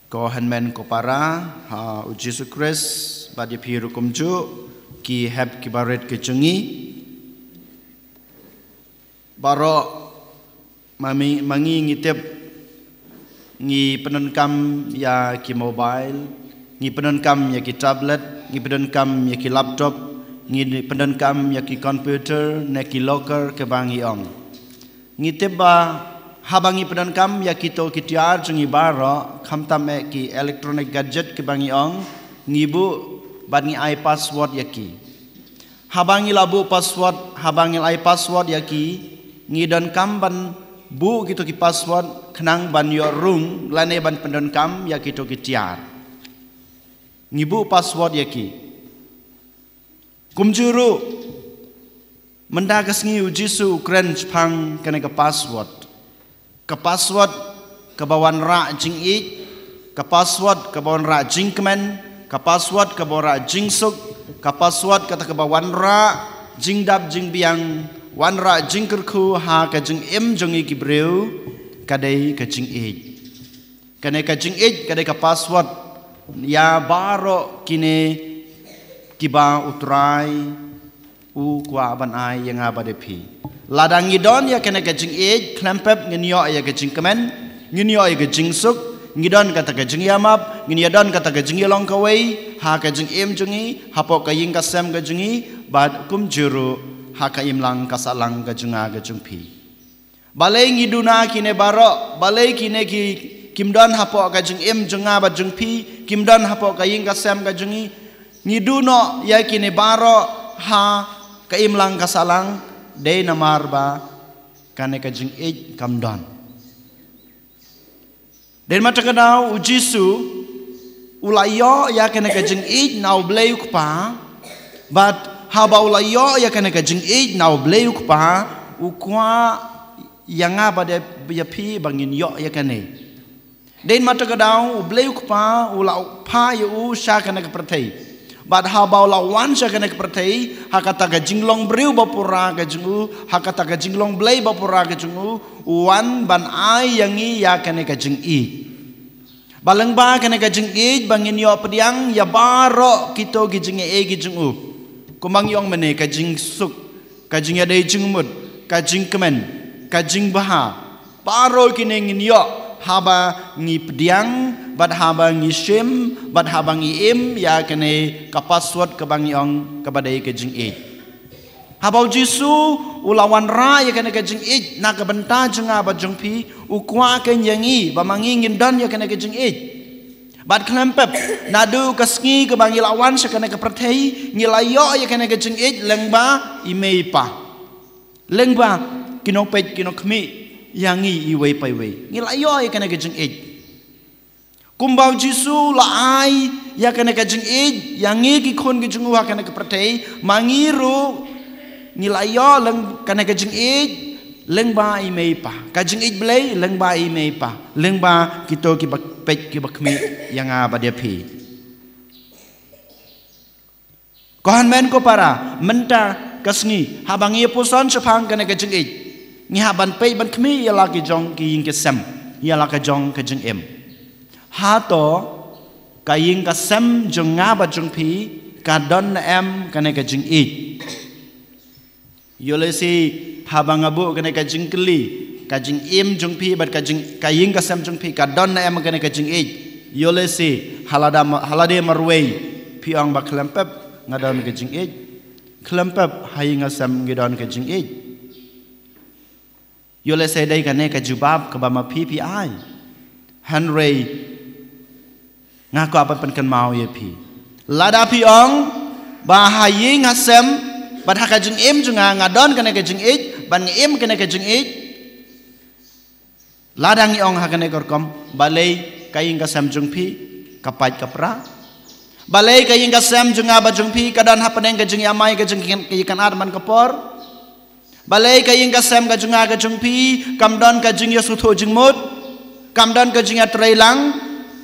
Ko hanmen ko para ha Jesus Christ badi piru kumju ki heb ki baret ke cungi baro mangi ngitep ngi penenkam ya ki mobile ngi penenkam ya ki tablet ngi penenkam ya ki laptop ngi penenkam ya ki komputer ne ki locker ke bangi ong ngitep ba habangi penenkam ya kito kitiar jungi baro khamtame ki electronic gadget ke bangi ong ngibu bad ngi ai password ya ki habangi labu password habangi ai password ya ki ngi dan kam ban bu kito ki password kenang ban yo rung lane ban penenkam ya kito kitiar ngibu password ya ki kumjuru mendagas ngi ujisu kren pang kene ke password ke password ke bawan ra jing ik ke password ke bawan ra jing kemen ke password ke bawan ra jing suk ke password kata ke bawan ra jing dap jing biang wan ra jing kerku ha ke jing im jong ik breu kadai ke jing ik kene ke jing ik kadai ke password ya baro kine kiba utrai u kwa ban ai yang abade pi ladang ngidon ya kena kajing ej klempep nginyo ya kajing kemen nginyo ya kajing suk ngidon kata kajing yamap nginyadon kata kajing yalong kawai ha kajing em jungi hapo kaying kasem kajingi bad kum juru ha kaim lang kasalang kajunga kajung pi balai ngiduna kine baro balai kine ki kimdon hapo kajing em junga bad jung pi kimdon hapo kaying kasem kajungi ngiduno ya kine baro ha kaim lang kasalang day namar ba kane kajing ej kamdan den mata kadau ujisu ulayo ya kane kajing ej nau bleuk pa but haba ulayo ya kane kajing ej nau bleuk pa ukwa yanga bade ya pi bangin yo ya kane den mata kadau bleuk pa ulau pa yu sha kane kepertai bad habau lawan sya kena kepertai hakata ka jinglong breu bapura ka jungu hakata ka jinglong blai bapura ka jungu wan ban ai yangi ya kena ka jing i baleng ba kena ka jing i bangin yo pediang ya baro kito gi jing e gi jungu kumang yong mene ka jing suk ka jing ya dei jing mud ka jing kemen ka jing baha baro kine ngin yo haba ngi pediang bad haba ngi shim bad haba ngi im ya kene ka password ke bangi ong ke badai ke jing e habau jisu ulawan ra ya kene ke jing e na ke benta jenga ba jung pi ukwa ken yangi ba mangi ngin dan ya kene ke jing e bad klempep nadu kasngi ke bangi lawan se kene ke perthei ngilayo ya kene ke jing e lengba imei pa lengba kino pej kino khmi yangi iwei pai wei ngilayo ya kene ke jing e kumbau jisu la ai ya kena kajing ej yangi ki khon ki jungu ha kena kepertei mangiru ngilayo leng kena kajing ej leng ba i mei pa kajing ej blei leng ba i mei pa leng ba kito ki bak pej ki bakmi yang ba dia pi kohan men ko para menta kasngi habangi puson sepang kena kajing ej ngi haban pej ban khmi ya la ki jong ki ying ke sem ya la ka jong kajing em hato kaying kasem junga ba jungpi kadon em kane ka jing i yolesi habangabu kane ka jing kli ka jing im jungpi bat ka jing kaying kasem jungpi kadon em kane ka jing i yolesi halade marwei piang ba klempep ngadon ka jing i klempep haying asem ngidon ka jing i yolesi dai kane ka jubab ka ba ma pi ai hanrei ngaku apa penken mau ye pi lada pi ong bahaying ngasem bad hakajing im junga ngadon kena kajing ej ban im kena kajing ej ladang i ong hakane korkom balai kaing kasem jung pi kapai kapra balai kaing kasem junga ba jung pi kadan hapaneng kajing amai kajing ikan arman kapor balai kaing kasem kajunga kajung pi kamdon kajing yasutho jingmut kamdon kajing atrailang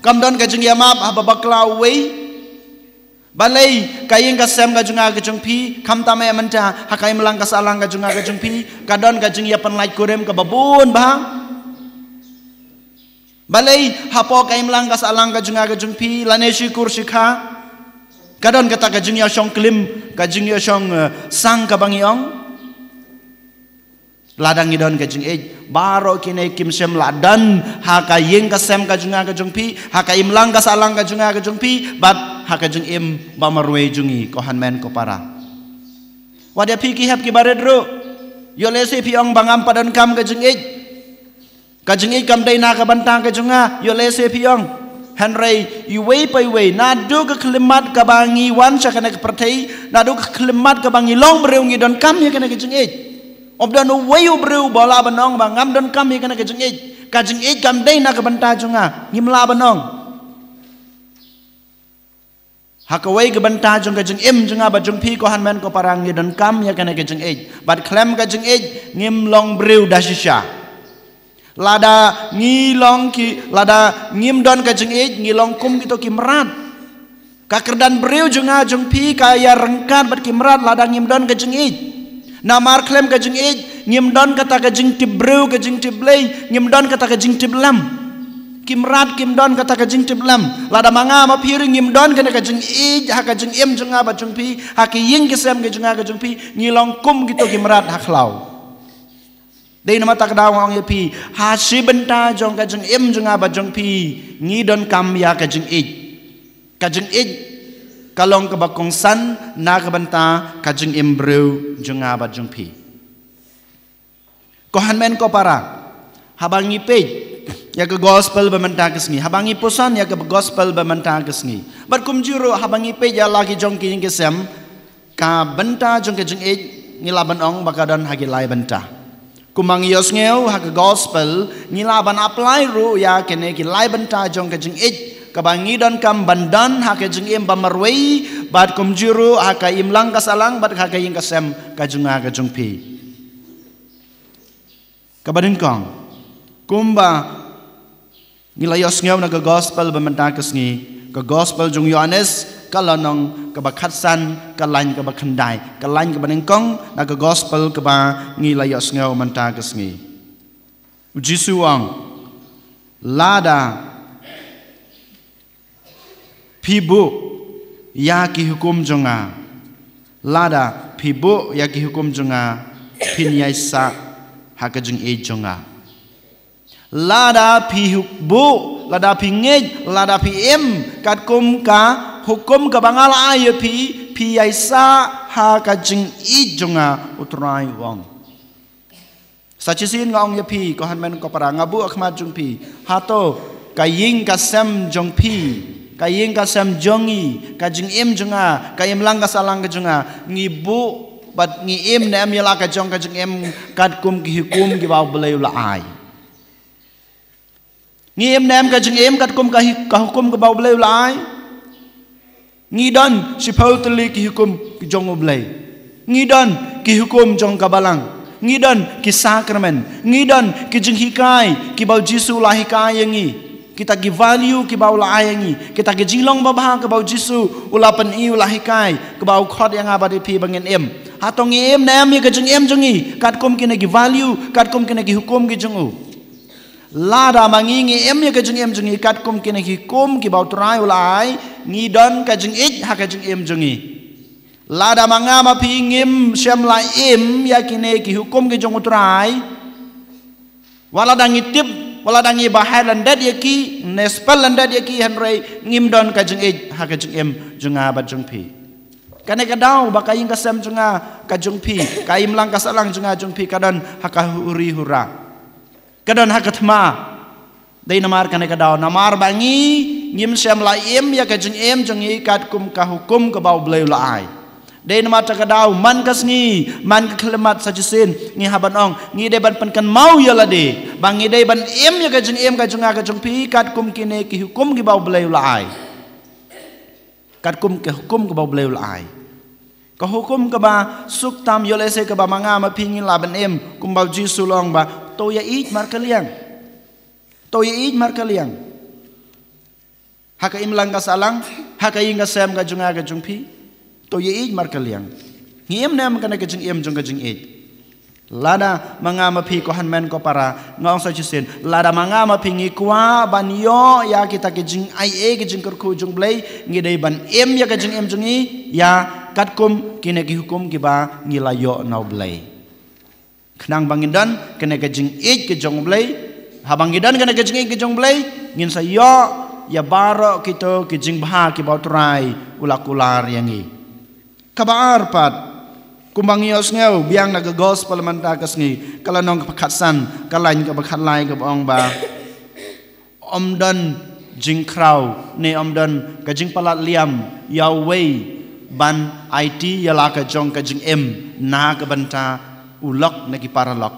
kamdon kajing yamap hababakla wei balai kaying kasem kajunga kajung pi kamtame menta hakai melang kasalang kajunga kajung pi kadon kajing ya penlai kurem ke babun bah Balai hapo kaim lang kas alang ka junga ka jungpi lane syukur syikha. Kadon kata ka jungya syong klim ka jungya syong sang ka bangiong. Ladang idon ka jung baro kine kim sem ladan ha ka yeng ka sem ka junga ka jungpi ha ka im lang kas alang ka junga ka jungpi bat ha ka jung im ba marwe jungi ko hanmen ko para. Wadia pi ki hap ki baredro yo lese pi ong bangam padon kam ka jung Kajeng ikam day na kabantang kajunga yo lese piyong Henry iwe pa iwe nadu ka kelimat kabangi wan siya ka nagpratay nadu ka kelimat kabangi long brew ngi don kam ya ka nagajeng obdan uwe brew bola banong bangam don kam ya ka nagajeng kajeng ikam day na kabantang junga ngimla banong hakaway kabantang jung kajeng junga bajung pi ko hanmen ko parang ngi don kam ya ka nagajeng bat klem kajeng ngim long brew dasisya lada ngilong ki lada ngim don ka jeng ngilong kum gitu kimrat kakerdan breu junga jung pi kaya rengkat bat kimrat lada ngim don ka jeng namar klem ka jeng ngim don kata ka jeng tibreu ka jeng tiblei ngim don kata ka jeng tiblam kimrat kim don kata ka jeng tiblam lada manga ma piri ngim don kana ka jeng ha ka jeng junga ba jung pi ha ki ying kisem ka junga ka jung pi ngilong kum gitu kimrat haklau Dei nama tak dawang ya pi hasi benta jong kajeng jong aba jong pi ngidon kam ya kajeng kalong kebakong san na kebenta kajeng breu jong aba jong pi kohan men ko para habangi pej ya ke gospel bementa kesngi habangi pusan ya ke gospel bementa kesngi berkum juro habangi pej ya lagi jong ki kesem ka benta jong kajeng ngilaban ong bakadan hagi lai benta kumang yos ngeu ha gospel ngilaban apply ru ya kene ki lai benta jong ka jeng kabangi don kam bandan ha ka jeng im bamarwei bat kum juru ha ka im lang kasalang bat ha ka ying kasem ka junga ka jong pi kabadin kong kumba ngilayos ngeu na ka gospel bementa kesngi ka gospel jong Yohanes kalanong kabakhatsan kalain kabakhandai kalain kabanengkong na ka gospel kaba ngilayos ngau manta kesngi jisuang lada pibu ya ki hukum jonga lada pibu ya ki hukum jonga pinyaisa hakajeng jonga lada pibu lada pingej lada pim katkum ka hukum kabangal ayo pi aisa ha kajing jonga utrai wong sachisin ngong ya pi ko hanmen ko para ngabu akhmat jung pi hato kaying kasem jong pi kaying kasem jongi kajing jonga kayim lang kasalang jonga ngibu bat ngi nem yala ka jong kajing katkum ki hukum ki baw belay laai ngi nem kajing katkum ka hukum ki baw belay laai ngidon sipautli ki hukum ki jong oblay ngidon ki hukum jong kabalang ngidon ki sakramen ngidon ki jing hikai ki bau Jisu lahikai yangi kita gi value ki bau layangi kita gi jilong babah ke bau Jisu ulapan i lahikai ke bau khot yang abadi pi bangen hatong nem ya ke jing jongi katkum ki gi value katkum ki gi hukum ki jong lada mangingi ya ke jing jongi katkum ki gi hukum ki bau trai ulai ngidon kajeng ha kajeng jongi lada mangama pingim syam la ya kine ki hukum ki jong utrai wala dangi tip wala dangi bahar landat ya ki nespal landat ya ki henry ngimdon kajeng ha kajeng jonga ba jong pi kane kadau bakaying kasam jonga kajeng pi kaim lang kasalang jonga jong pi kadan hakahuri hura kadan hakatma dai namar kane kadau namar bangi ngim syam la ya kajeng jongi katkum ka hukum ka bau bleu laai dai namar takadau man kasngi man kelemat sajisin ngi habanong ngi deban penkan mau ya lade bangi dai ban ya kajeng kajeng pi katkum kine ki hukum ki bau bleu laai katkum ke hukum ka bau bleu laai ka hukum ka ba suk tam yolese ka ba manga ma pingin laban kum bau Jisu long ba to ya it mar kaliang haka imlang kasalang haka inga sem ka junga ka jungpi to ye mar kaliang ngiem nem kana ka jung jung ka jung Lada mangamapi ko hanmen ko para ngong sa chusin. Lada mangamapi ngi kwa ban yo ya kita ke jing ai ke jing kerku jung blai ngi dei ban em ya ke jing em jungi ya katkum kine ki hukum ki ba ngi la yo nau blai. Knang bangindan kene ke jing ke jong blai habangidan kene ke jing ke jong blai ngin sa yo ya baro kita ke jing bah ki ba trai ulakular yangi. Kabar pat kumbang yos ngeu biang naga gospel manta kasngi kala nong pakhatsan kalain ka bakhatlai ka bong ba omdan jing kraw ne omdan ka jing palat liam yawei ban it yala ka jong ka jing em na ka banta ulok na ki paralok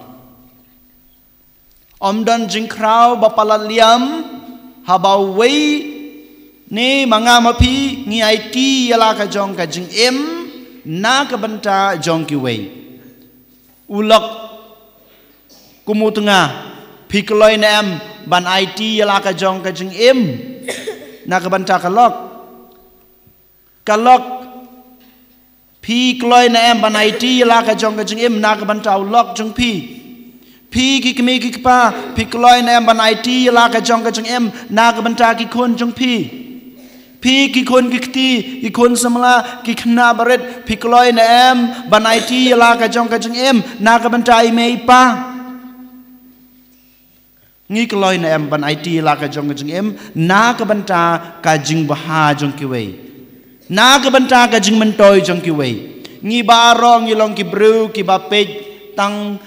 omdan jing kraw ba palat liam habawei ne mangamapi ngi it yala ka jong ka jing em na kabanta jongki wei ulok kumutunga pikloi nem ban it yala ka jong ka jing em na kabanta kalok pikloi nem ban it yala ka jong ka jing em na kabanta ulok jong pi ki kemi ki pa pikloi nem ban it yala ka jong ka jing em na kabanta ki kun jong ki kon ki kon samla ki khna baret pikloi na em banai ti la ka jong em na ka bantai me pa ngi kloi na em banai ti la ka jong em na ka banta ka jing baha jong ki wei na ka banta ka jing mentoi jong ki wei ngi barong ngi long ki bru ki ba pe tang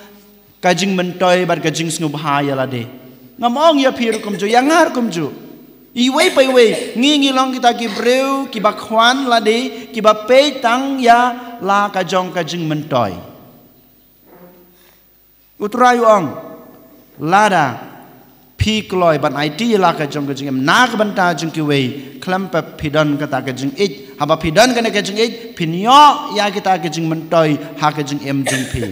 ka jing mentoi bar ka jing sngu baha ya la de ngamong ya phir kum ju yangar kum ju iwei pai wei ngi long kita ki breu ki bakwan la de ki ba pe tang ya la ka jing mentoi utrai ong lada pi kloi ban it la ka jing em na ka banta jing ki wei klam pa pidon ka ta ka jing ich haba pidon ka ne ka jing ich pinyo ya kita ka jing mentoi ha ka jing em jing pi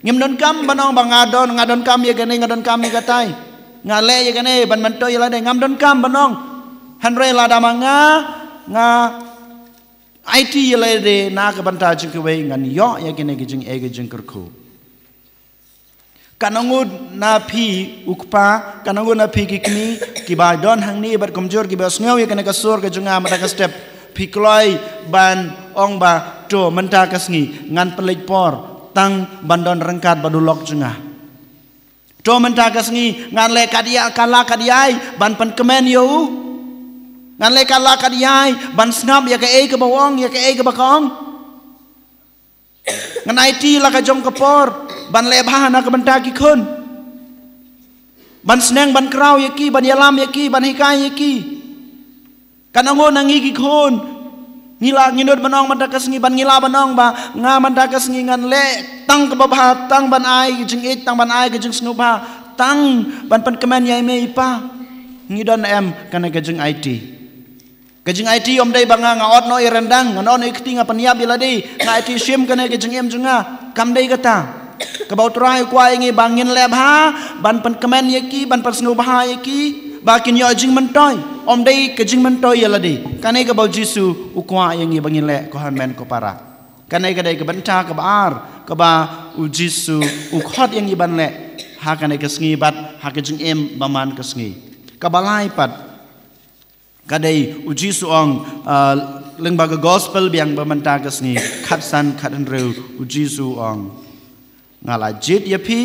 ngim don kam banong ngadon kam ya ka ne ngadon kam ya ka tai ngale ya kene ban manto ya lade ngam don kam banong hanre la da manga nga it ya lade na ka banta jing ke wei ngan yo ya kene ke jing e ke jing kerku kanangud na phi ukpa kanangud na phi ki kini ki ba don hang ni bar komjor ki ba sneu ya kene ka sur ke junga mata ka step phi kloi ban ong ba to manta ka sngi ngan pelik por tang bandon rengkat badulok junga to menta kasngi ngan le kadia kala kadiai ban pan kemen yo ngan le kala kadiai ban snap ya ke bawang ya ke bakong ngan it la ka jong kapor ban le bahana ka benta ki khun ban sneng ban kraw ya ki ban yalam ya ki ban hikai ya ki kanango nangi ki khun ngila nginut banong menta kasngi ban ngila banong ba nga menta kasngi ngan le tang ke babha tang ban ai jing it tang ban ai ke jing snuba tang ban pan kemen yai me ipa ngidon em kana ke jing it om dai banga nga ot no irendang nga no ikti nga paniab ila dei nga it sim kana ke jing em junga kam dei kata ke bau trai kwa ngi bangin leb ha ban pan kemen yaki ban pan snuba yaki bakin yo jing mentoi om dai ke jing mentoi ila dei kana ke bau jisu ukwa ngi bangin le ko han men ko para kana ke dai ke banta ke bar ke ba ujisu ukhot yang iban le ha kana ke sngi bat ha ke jing em baman ke sngi ka balai pat kadai ujisu ong leng baga gospel biang bamanta ke sngi khatsan khathan reu ujisu ong ngala jit ya pi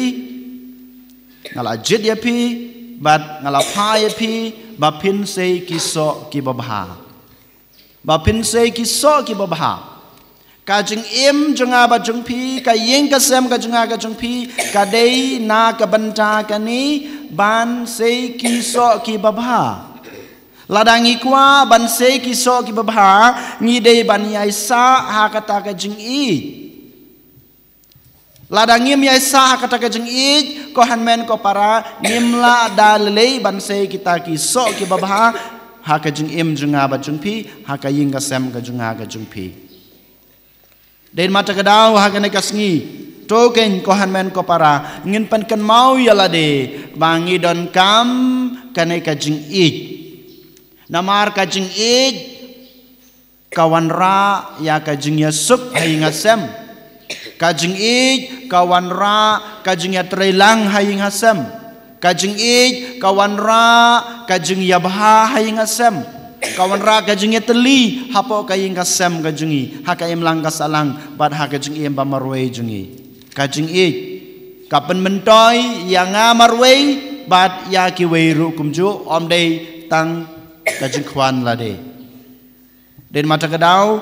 bat ngala pha ya pi ba pin sei ki so ki babha ka jing em junga ba jung pi ka yeng ka sem ka junga ka jung pi ka dei na ka banta ka ni ban sei ki so ki babha ladangi kwa ban sei ki so ki babha ngi dei ban yai sa ha kata ka jing i ladangi mi yai sa ha kata ka jing i ko han men ko para nimla dalei ban sei kita ki so ki babha ha ka jing em junga ba jung pi ha ka yeng ka sem ka junga ka jung pi den mata kadau ha kene kasngi token ko han men ko para ngin pan kan mau yala de bangi don kam kane ka jing ik namar ka jing ik kawan ra ya ka jing yasuk hai ngasem Kajing kawan ra kajing ya trelang haying hasem. Kajing kawan ra kajing ya bah haying hasem. Kawan ra kajing ya teli hapo kaying kasem kajingi hakayem lang kasalang bat hakajing ba marway jungi. Kajing kapan mentoy yang marway bat ya kiweiru kumju om day tang kajing kwan lade. Den mata kedau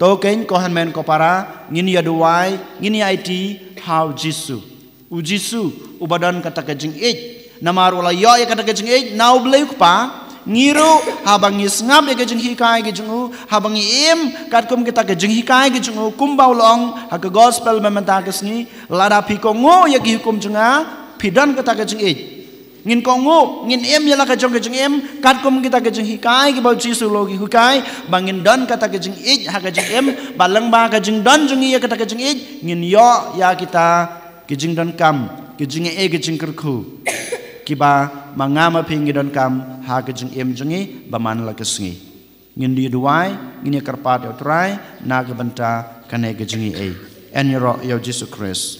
token kohan men ko para ngini ya duwai ngini IT how Jisu. U Jisu ubadan kata kajing namaru la yo ya kata kajing now bleu pa ngiru habang isngap ya kajing hikai kajing habang im katkum kita kajing hikai kajing kumbau long hak gospel mementa kesni lada pikongo ya ki hukum junga pidan kata kajing ngin kongo ngin im ya la kajing im katkum kita kajing hikai ki bau Jisu logi hikai bangin don kata kajing hak kajing im balang ba kajing don jungi ya kata kajing ngin yo ya kita kajing don kam kajing kajing kerku kiba mangama pingi don kam ha kajing jungi baman la kesngi ngin di duai ngin karpat ya trai na gebenta kane kajing en yo Yesus Kristus.